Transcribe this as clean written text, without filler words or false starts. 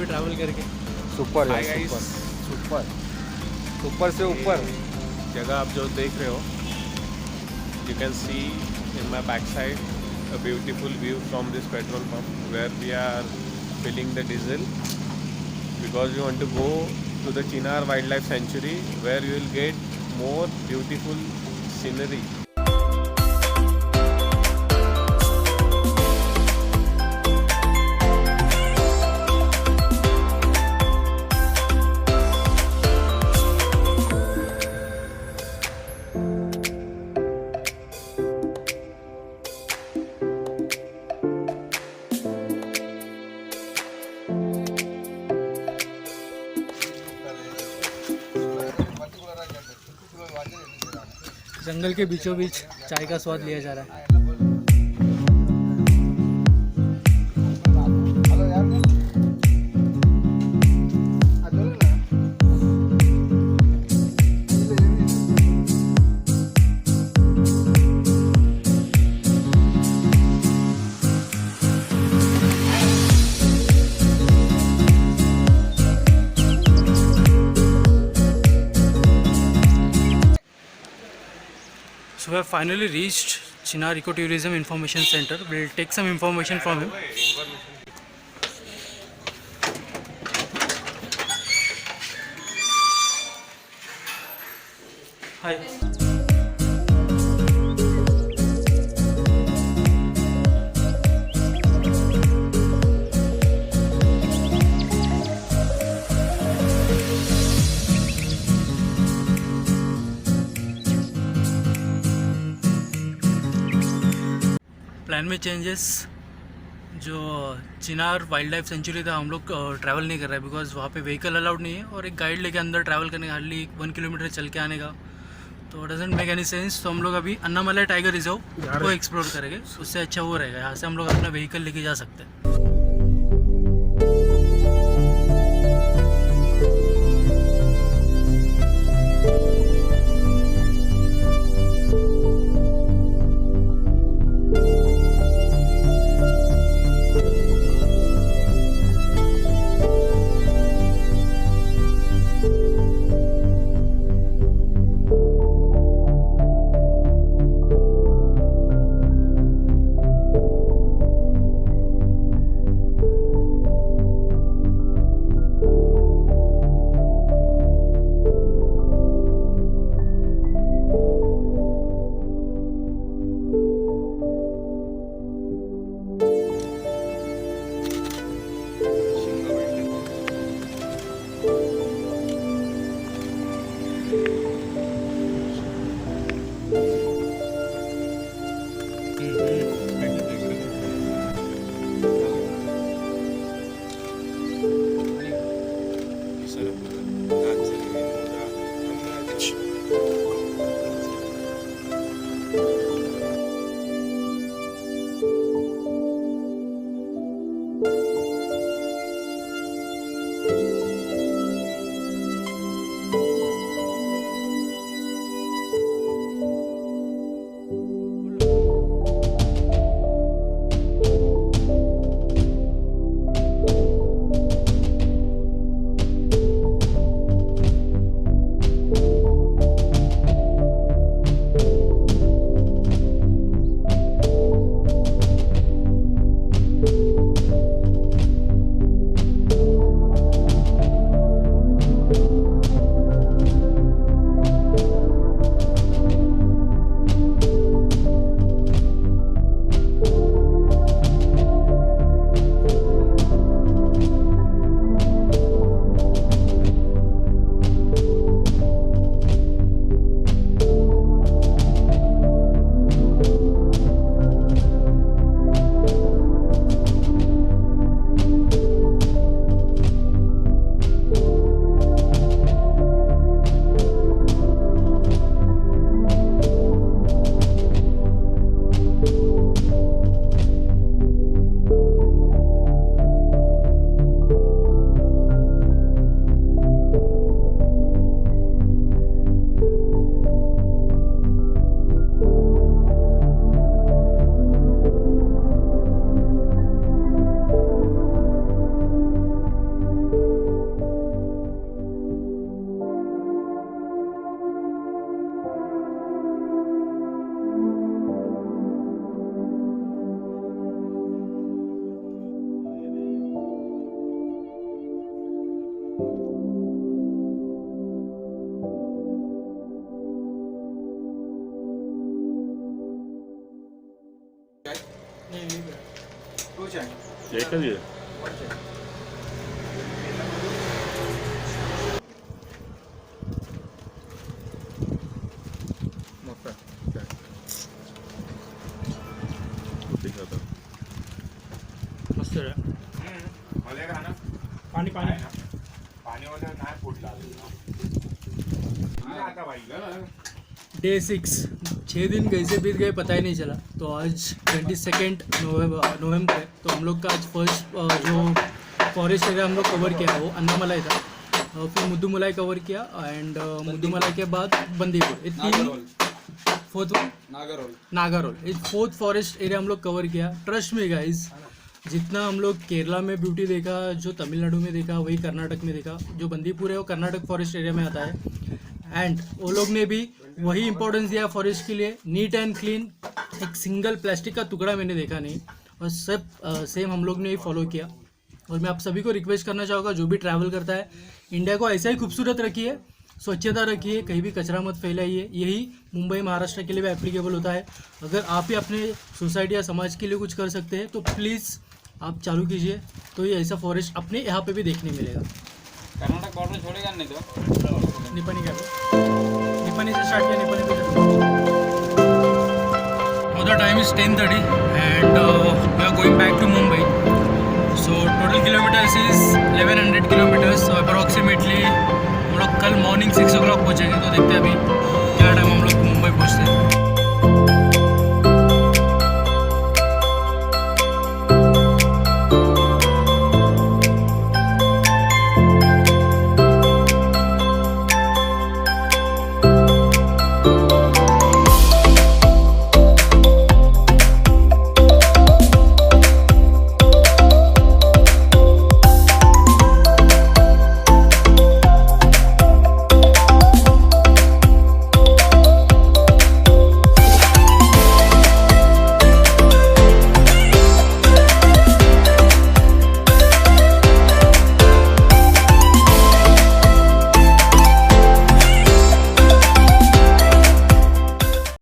भी ट्रैवल करके। सुपर हाय है, गाइस, सुपर सुपर से ऊपर। जगह आप जो देख रहे हो, you can see in my back side a beautiful view from this petrol pump where we are filling the diesel because we want to go to the Chinar Wildlife Sanctuary where you will get more beautiful scenery. जंगल के बीचों बीच चाय का स्वाद लिया जा रहा है। So we have finally reached Chinar Ecotourism Information Center. We'll take some information from him. Hi. Plan में चेंजेस, जो चिनार वाइल्ड लाइफ सेंचुरी था हम लोग ट्रैवल नहीं कर रहे हैं बिकॉज वहाँ पे व्हीकल अलाउड नहीं है और एक गाइड लेके अंदर ट्रैवल करने का हार्डली 1 किलोमीटर चल के आने का, तो डजेंट मेक एनी सेंस। तो हम लोग अभी अन्नामलाई टाइगर रिजर्व को एक्सप्लोर करेंगे, उससे अच्छा वो रहेगा। यहाँ से हम लोग अपना व्हीकल लेके जा सकते हैं। एकच आहे. मोठा ठीक आहे. मस्त आहे. पाणी पाणी डे 6, 6 दिन कैसे बीत गए पता ही नहीं चला. तो आज 22 नवंबर है. तो हम लोग का आज फर्स्ट जो फॉरेस्ट एरिया हम लोग कवर किया वो अन्नामलाई था. फिर मुदुमलाई कवर किया एंड मुदुमलाई के बाद बंदीपुर. ये तीन फोर्थ नागारोल ये फोर्थ फॉरेस्ट एरिया हम लोग कवर किया. ट्रस्ट में गाइस, जितना हम लोग केरला में ब्यूटी देखा, जो तमिलनाडु में देखा, वही कर्नाटक में देखा. जो बंदीपुर है वो कर्नाटक फॉरेस्ट एरिया में आता है. एंड वो लोग ने भी वही इंपॉर्टेंस दिया फॉरेस्ट के लिए. नीट एंड क्लीन, एक सिंगल प्लास्टिक का टुकड़ा मैंने देखा नहीं. और सब सेम हम लोग ने ही फॉलो किया. और मैं आप सभी को रिक्वेस्ट करना चाहूँगा, जो भी ट्रैवल करता है, इंडिया को ऐसा ही खूबसूरत रखिए, स्वच्छता रखिए, कहीं भी कचरा मत फैलाइए. यही मुंबई महाराष्ट्र के लिए भी एप्लीकेबल होता है. अगर आप ही अपने सोसाइटी या समाज के लिए कुछ कर सकते हैं तो प्लीज़ आप चालू कीजिए. तो ये ऐसा फॉरेस्ट अपने यहाँ पे भी देखने मिलेगा. कर्नाटक बॉर्डर छोड़ेगा नहीं तो निपानी का निपानी से स्टार्ट किया, निपानी पे. Now the time is 10:30 and we are going back to Mumbai. So total kilometers is 1100 kilometers. So approximately हम लोग कल मॉर्निंग 6 o'clock पहुँचेंगे. तो देखते हैं अभी